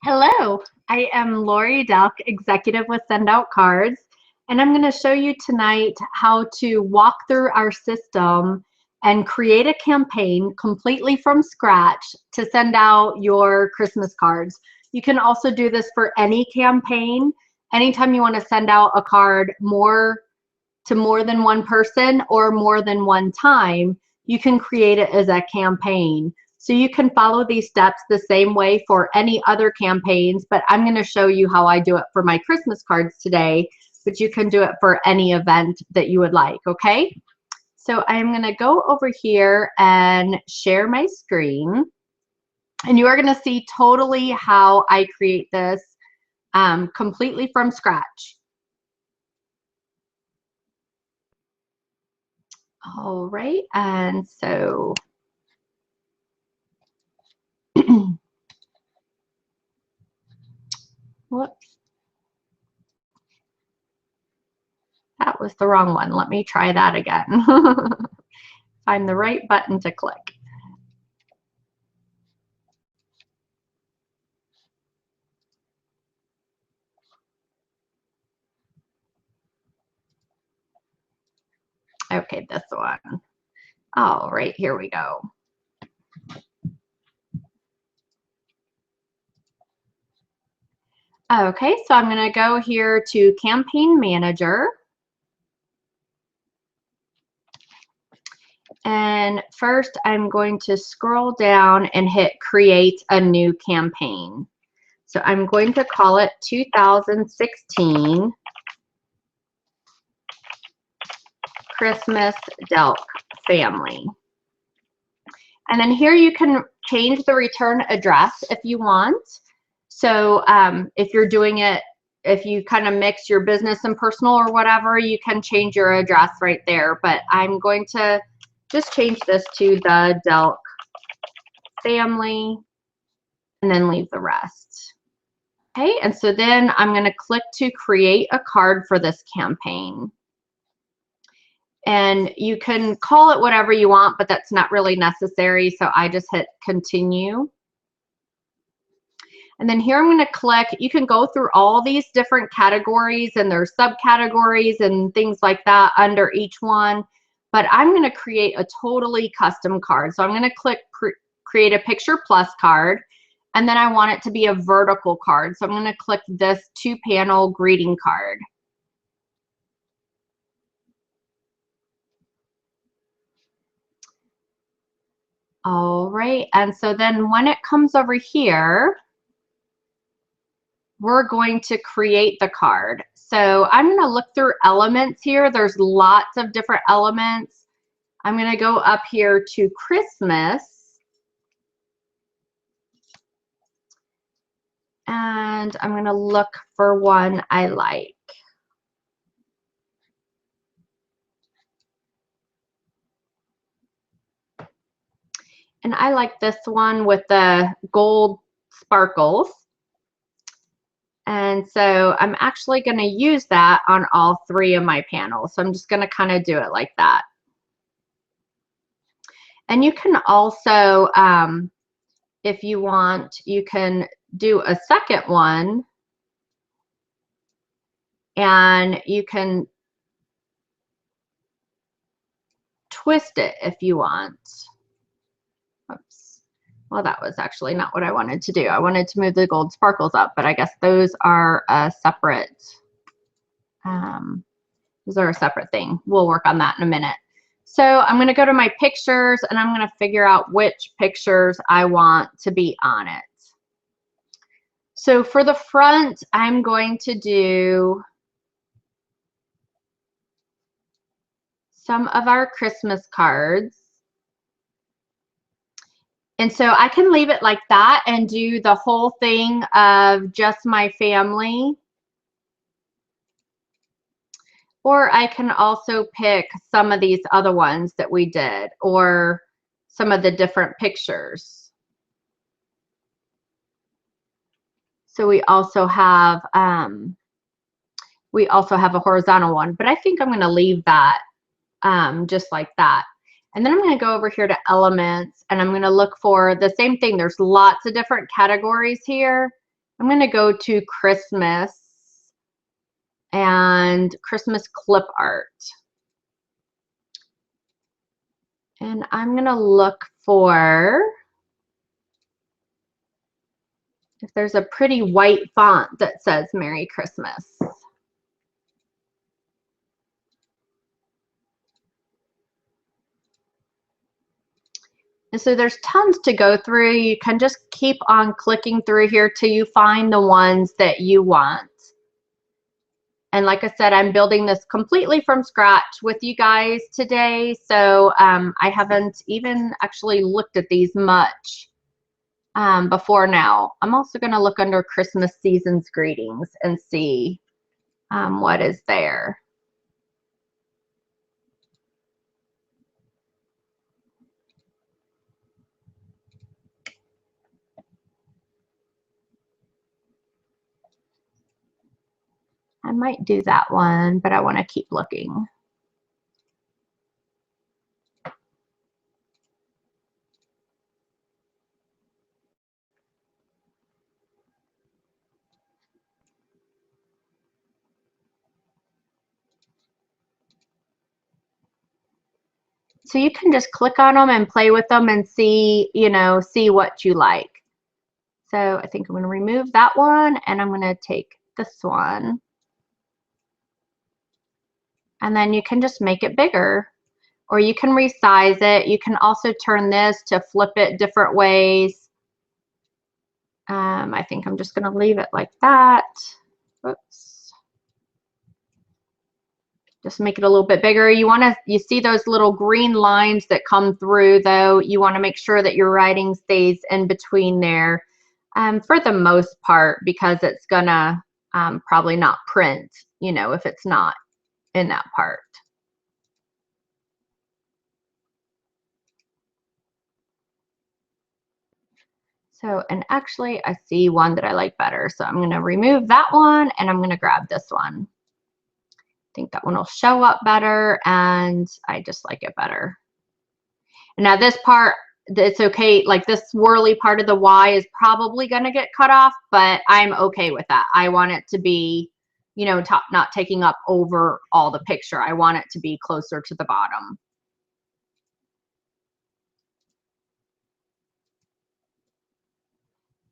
Hello, I am Laurie Delk, executive with Send Out Cards, and I'm going to show you tonight how to walk through our system and create a campaign completely from scratch to send out your Christmas cards. You can also do this for any campaign. Anytime you want to send out a card to more than one person or more than one time, you can create it as a campaign. So you can follow these steps the same way for any other campaigns, but I'm going to show you how I do it for my Christmas cards today, but you can do it for any event that you would like, okay? So I'm going to go over here and share my screen, and you are going to see totally how I create this completely from scratch. All right, and so whoops, that was the wrong one. Let me try that again. Find the right button to click. Okay, this one. All right, here we go. Okay, so I'm going to go here to Campaign Manager. And first, I'm going to scroll down and hit Create a New Campaign. So I'm going to call it 2016 Christmas Delk Family. And then here you can change the return address if you want. So if you're doing it, if you kind of mix your business and personal or whatever, you can change your address right there. But I'm going to just change this to the Delk family and then leave the rest. Okay, and so then I'm going to click to create a card for this campaign. And you can call it whatever you want, but that's not really necessary. So I just hit continue. And then here I'm going to click. You can go through all these different categories and there's subcategories and things like that under each one. But I'm going to create a totally custom card. So I'm going to click create a picture plus card. And then I want it to be a vertical card. So I'm going to click this 2-panel greeting card. All right, and so then when it comes over here, we're going to create the card. So I'm going to look through elements here. There's lots of different elements. I'm going to go up here to Christmas. And I'm going to look for one I like. And I like this one with the gold sparkles. And so I'm actually going to use that on all 3 of my panels. So I'm just going to kind of do it like that. And you can also, if you want, you can do a second one and you can twist it if you want. Oops. Well, that was actually not what I wanted to do. I wanted to move the gold sparkles up, but I guess those are a separate, thing. We'll work on that in a minute. So I'm going to go to my pictures and I'm going to figure out which pictures I want to be on it. So for the front, I'm going to do some of our Christmas cards. And so I can leave it like that and do the whole thing of just my family. Or I can also pick some of these other ones that we did or some of the different pictures. So we also have a horizontal one, but I think I'm going to leave that just like that. And then I'm going to go over here to elements and I'm going to look for the same thing. There's lots of different categories here. I'm going to go to Christmas and Christmas clip art. And I'm going to look for if there's a pretty white font that says Merry Christmas. And so there's tons to go through. You can just keep on clicking through here till you find the ones that you want. And like I said, I'm building this completely from scratch with you guys today. So I haven't even actually looked at these much before now. I'm also going to look under Christmas season's greetings and see what is there. I might do that one, but I want to keep looking. So you can just click on them and play with them and see, you know, see what you like. So I think I'm going to remove that one and I'm going to take this one. And then you can just make it bigger or you can resize it. You can also turn this to flip it different ways. I think I'm just going to leave it like that. Oops. Just make it a little bit bigger. You see those little green lines that come through though. You want to make sure that your writing stays in between there for the most part because it's gonna probably not print, you know, if it's not in that part. So, and actually I see one that I like better. So I'm going to remove that one and I'm going to grab this one. I think that one will show up better and I just like it better. And now this part, it's okay. Like this swirly part of the Y is probably going to get cut off, but I'm okay with that. I want it to be, you know, not taking up over all the picture. I want it to be closer to the bottom.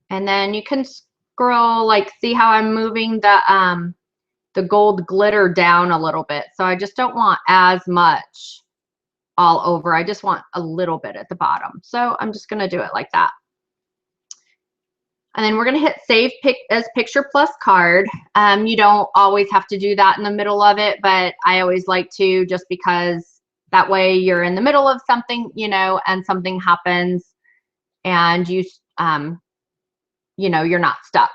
And then you can scroll, like, see how I'm moving the gold glitter down a little bit. So I just don't want as much all over. I just want a little bit at the bottom. So I'm just going to do it like that. And then we're going to hit save as picture plus card. You don't always have to do that in the middle of it, but I always like to just because that way you're in the middle of something, you know, and something happens and you know, you're not stuck.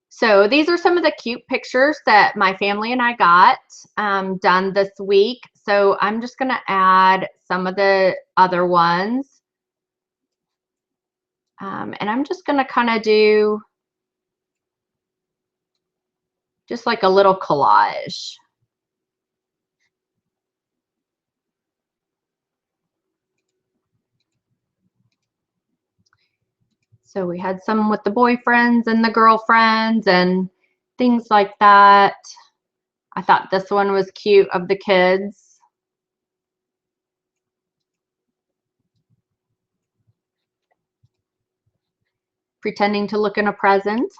So these are some of the cute pictures that my family and I got done this week. So I'm just going to add some of the other ones. And I'm just going to kind of do just like a little collage. So we had some with the boyfriends and the girlfriends and things like that. I thought this one was cute of the kids. Pretending to look in a present.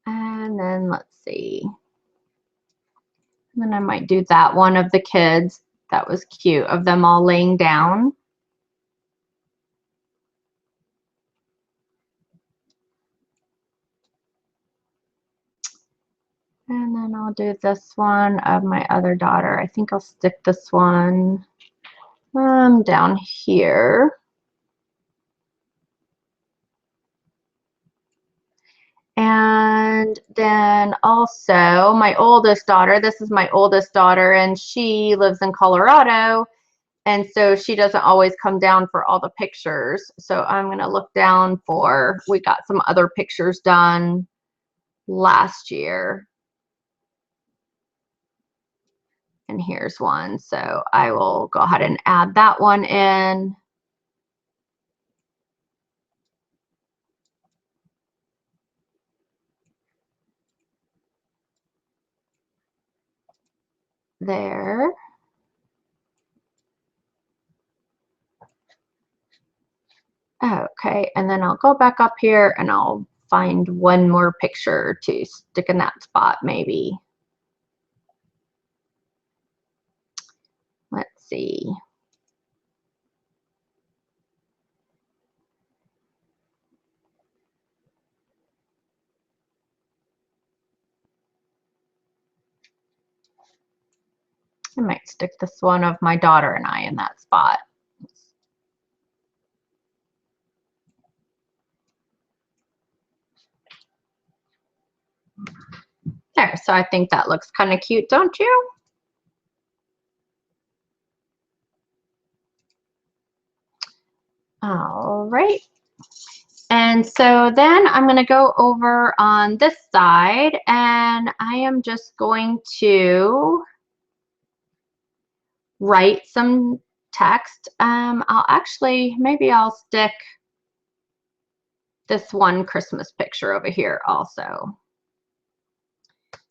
And then let's see. And then I might do that one of the kids. That was cute of them all laying down. And then I'll do this one of my other daughter. I think I'll stick this one down here. And then also my oldest daughter, this is my oldest daughter, and she lives in Colorado. And so she doesn't always come down for all the pictures. So I'm going to look down for, we got some other pictures done last year. And here's one. So I will go ahead and add that one in. There. Okay, and then I'll go back up here and I'll find one more picture to stick in that spot maybe. Let's see. I might stick this one of my daughter and I in that spot. There, so I think that looks kind of cute, don't you? All right. And so then I'm going to go over on this side and I am just going to write some text. I'll actually, maybe I'll stick this one Christmas picture over here also.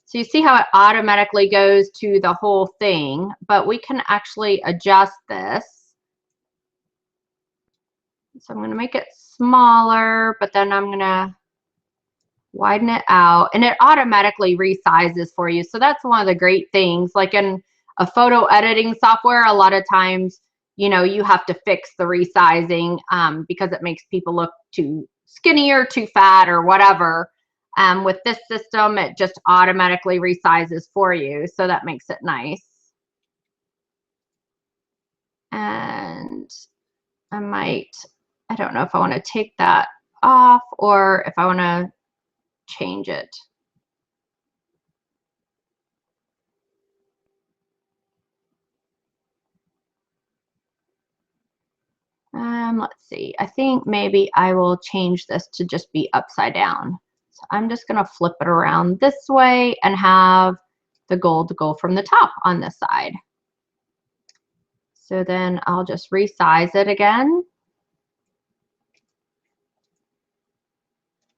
So you see how it automatically goes to the whole thing, but we can actually adjust this. So I'm going to make it smaller, but then I'm going to widen it out and it automatically resizes for you. So that's one of the great things. Like in a photo editing software, a lot of times, you know, you have to fix the resizing because it makes people look too skinny or too fat or whatever. With this system, it just automatically resizes for you. So that makes it nice. And I don't know if I want to take that off or if I want to change it. Let's see. I think maybe I will change this to just be upside down. So I'm just going to flip it around this way and have the gold go from the top on this side. So then I'll just resize it again.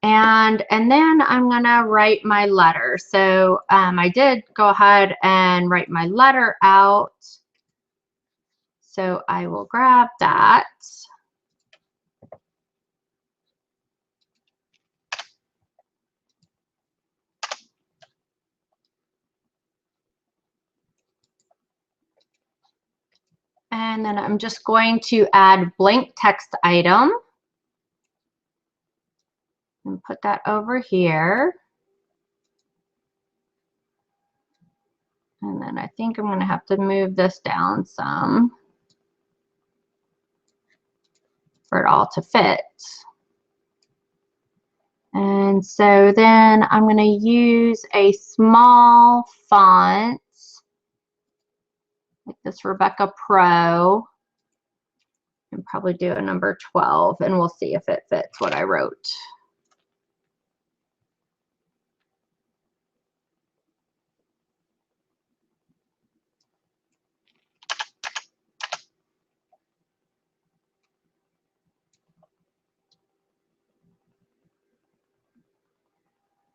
And then I'm going to write my letter. So I did go ahead and write my letter out. So I will grab that. And then I'm just going to add blank text item. And put that over here. And then I think I'm going to have to move this down some for it all to fit. And so then I'm going to use a small font, like this Rebecca Pro, and probably do a number 12, and we'll see if it fits what I wrote.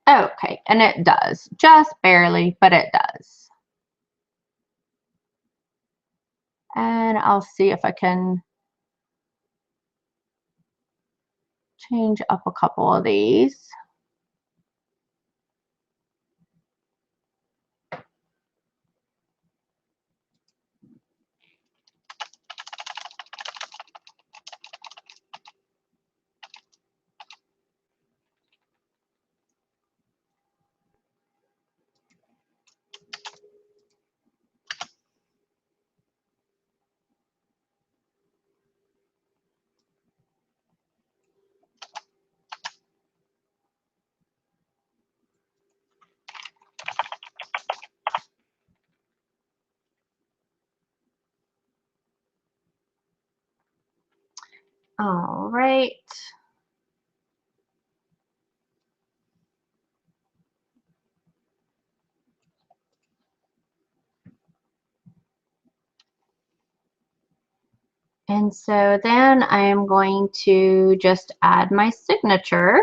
Okay, and it does, just barely, but it does. And I'll see if I can change up a couple of these. All right. And so then I am going to just add my signature.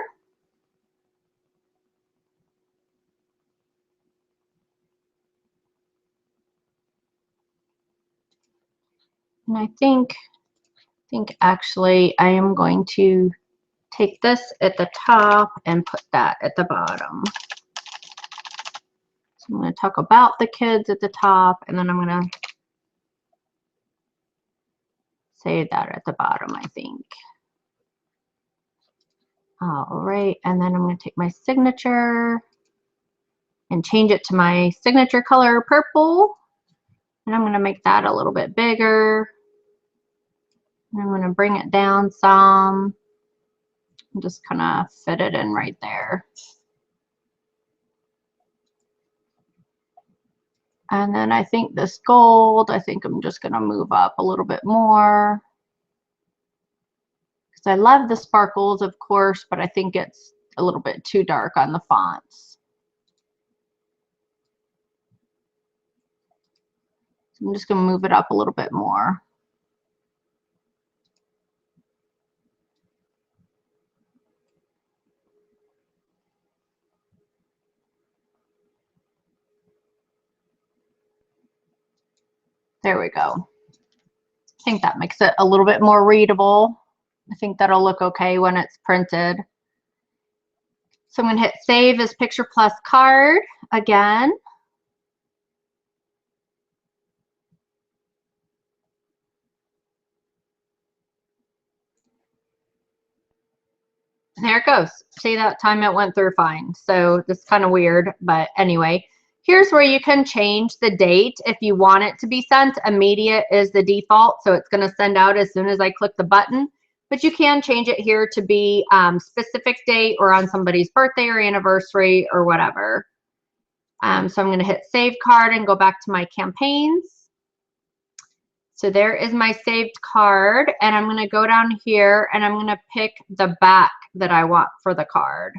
And I think actually I am going to take this at the top and put that at the bottom. So I'm going to talk about the kids at the top, and then I'm going to say that at the bottom, I think. All right, and then I'm going to take my signature and change it to my signature color, purple. And I'm going to make that a little bit bigger. And I'm going to bring it down some and just kind of fit it in right there. And then I think this gold, I think I'm just going to move up a little bit more. Because I love the sparkles, of course, but I think it's a little bit too dark on the fonts. So I'm just going to move it up a little bit more. There we go. I think that makes it a little bit more readable. I think that'll look okay when it's printed. So I'm going to hit Save as Picture Plus Card again. There it goes. See, that time it went through fine. So this is kind of weird, but anyway, here's where you can change the date if you want it to be sent. Immediate is the default, so it's going to send out as soon as I click the button. But you can change it here to be specific date or on somebody's birthday or anniversary or whatever. So I'm going to hit Save Card and go back to my campaigns. So there is my saved card, and I'm going to go down here and I'm going to pick the back that I want for the card.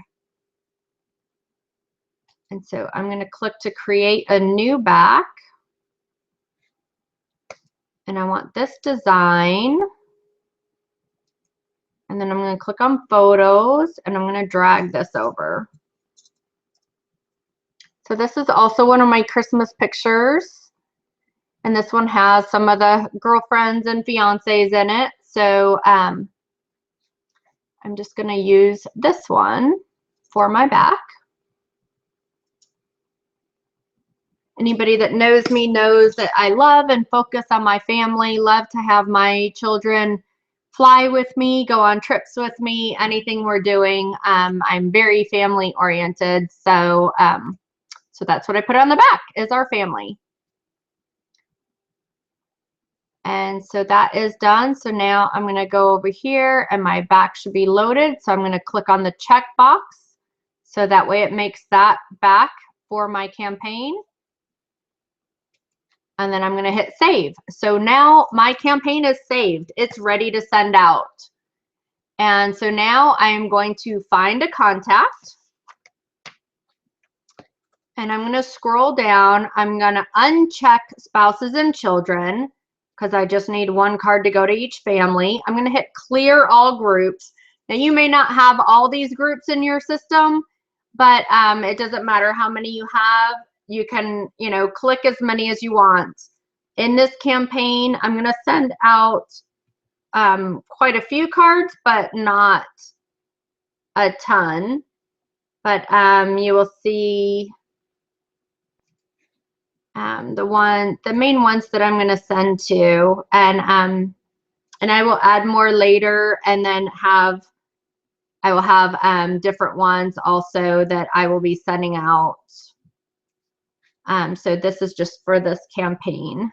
And so I'm going to click to create a new back. And I want this design. And then I'm going to click on photos and I'm going to drag this over. So this is also one of my Christmas pictures. And this one has some of the girlfriends and fiancés in it. So I'm just going to use this one for my back. Anybody that knows me knows that I love and focus on my family, love to have my children fly with me, go on trips with me, anything we're doing. I'm very family oriented. So, so that's what I put on the back is our family. And so that is done. So now I'm going to go over here and my back should be loaded. So I'm going to click on the check box. So that way it makes that back for my campaign. And then I'm going to hit save. So now my campaign is saved. It's ready to send out. And so now I am going to find a contact. And I'm going to scroll down. I'm going to uncheck spouses and children because I just need one card to go to each family. I'm going to hit clear all groups. Now you may not have all these groups in your system, but it doesn't matter how many you have. You can, click as many as you want. In this campaign, I'm going to send out quite a few cards, but not a ton. But you will see the main ones that I'm going to send to, and I will add more later, and then I will have different ones also that I will be sending out. So this is just for this campaign.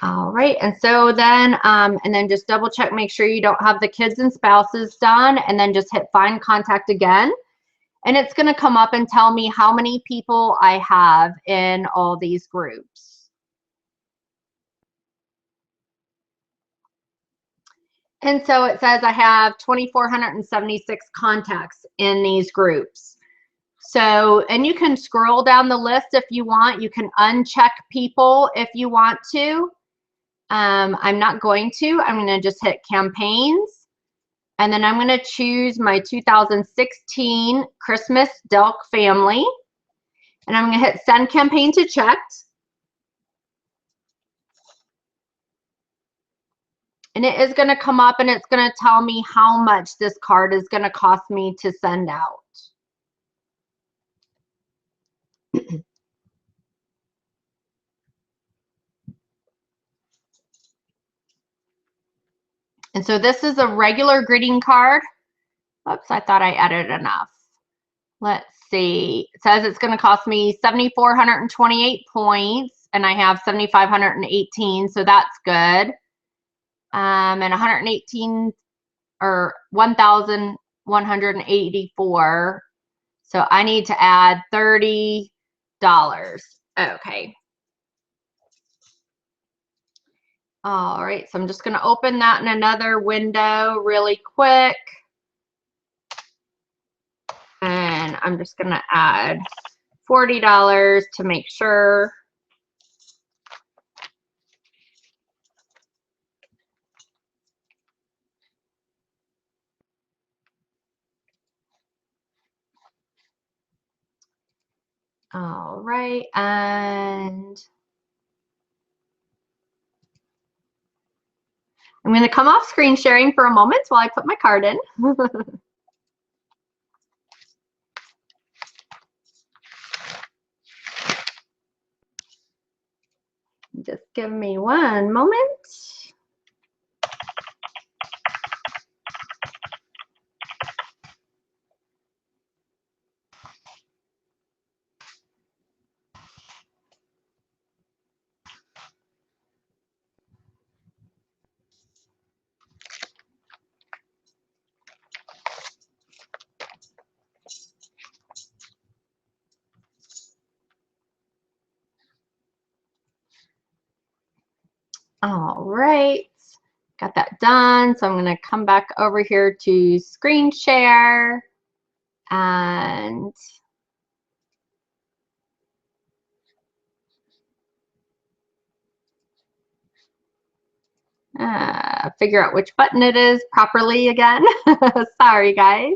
All right, and so then, and then just double check, make sure you don't have the kids and spouses done, and then just hit find contact again. And it's gonna come up and tell me how many people I have in all these groups. And so it says I have 2,476 contacts in these groups. So, and you can scroll down the list if you want. You can uncheck people if you want to. I'm not going to. I'm going to just hit campaigns. And then I'm going to choose my 2016 Christmas Delk family. And I'm going to hit send campaign to checked. And it is going to come up and it's going to tell me how much this card is going to cost me to send out. And so this is a regular greeting card. Oops, I thought I added enough. Let's see. It says it's going to cost me 7,428 points, and I have 7,518, so that's good. And 118 or 1,184. So I need to add $30. Okay. All right, so I'm just going to open that in another window really quick. And I'm just going to add $40 to make sure. All right, and I'm going to come off screen sharing for a moment while I put my card in. Just give me one moment. All right, got that done. So I'm going to come back over here to screen share and figure out which button it is properly again. Sorry, guys.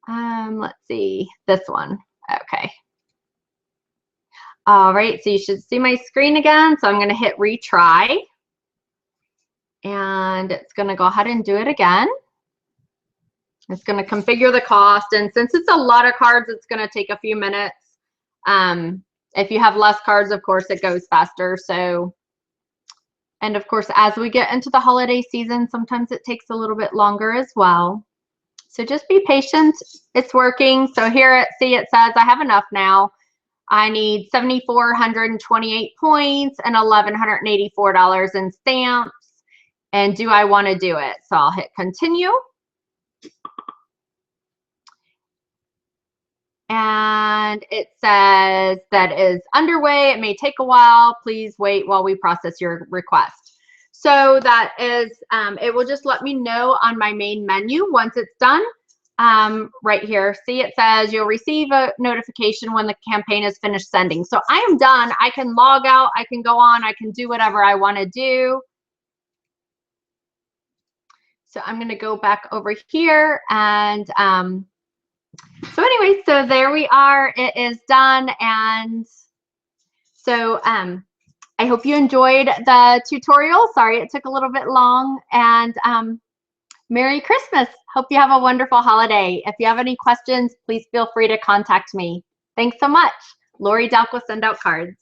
Let's see, this one. Okay. All right, so you should see my screen again. So I'm going to hit retry. And it's going to go ahead and do it again. It's going to configure the cost. And since it's a lot of cards, it's going to take a few minutes. If you have less cards, of course, it goes faster. So, and of course, as we get into the holiday season, sometimes it takes a little bit longer as well. So just be patient. It's working. So here, see, it says I have enough now. I need 7,428 points and $1,184 in stamps. And do I want to do it? So I'll hit continue. And it says that is underway. It may take a while. Please wait while we process your request. So that is, it will just let me know on my main menu once it's done. Right here, see, it says you'll receive a notification when the campaign is finished sending. So I am done. I can log out. I can go on. I can do whatever I want to do. So I'm going to go back over here and so anyway, so there we are. It is done. And so I hope you enjoyed the tutorial. Sorry it took a little bit long. And Merry Christmas. Hope you have a wonderful holiday. If you have any questions, please feel free to contact me. Thanks so much. Laurie Delk will send out cards.